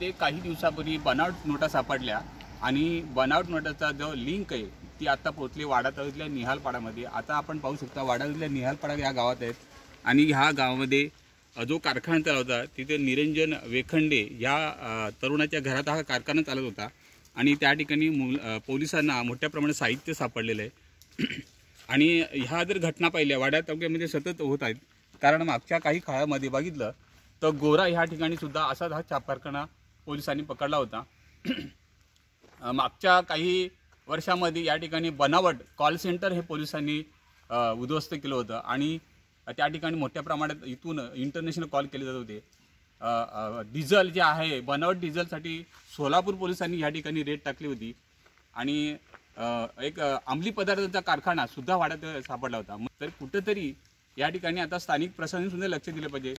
वाड्यामध्ये काही दिवसापूर्वी बनावट नोटा सापडल्या आणि बनावट नोटाचा जो लिंक आहे ती आता पोहोचली वाडा तालुक्यातल्या निहालपाडामध्ये। आता आपण पाहू शकता वाडा तालुक्यातल्या निहालपाडा या गावात आहेत आणि ह्या गावामध्ये जो कारखाना चालवता तिथे निरंजन वेखंडे या तरुणाच्या घरात हा कारखाना चालत होता आणि त्या ठिकाणी पोलिसांना मोठ्या प्रमाणात साहित्य सापडलेलं आहे। आणि ह्या जर घटना पाहिल्या वाडा तालुक्यामध्ये सतत होत आहेत, कारण मागच्या काही काळामध्ये बघितलं तर गोरा ह्या ठिकाणी सुद्धा असाच हा छाप कारखाना पोलिसांनी पकडला होता। मागच्या काही वर्षामध्ये या ठिकाणी बनावट कॉल सेंटर हे पोलिसांनी उद्ध्वस्त केलं होतं आणि त्या ठिकाणी मोठ्या प्रमाणात इथून इंटरनॅशनल कॉल केले जात होते। डिझेल जे आहे बनावट डिझेलसाठी सोलापूर पोलिसांनी या ठिकाणी रेड टाकली होती आणि एक अंमली पदार्थाचा कारखाना सुद्धा वाड्यात सापडला होता। तर कुठेतरी या ठिकाणी आता स्थानिक प्रशासन सुद्धा लक्ष दिलं पाहिजे।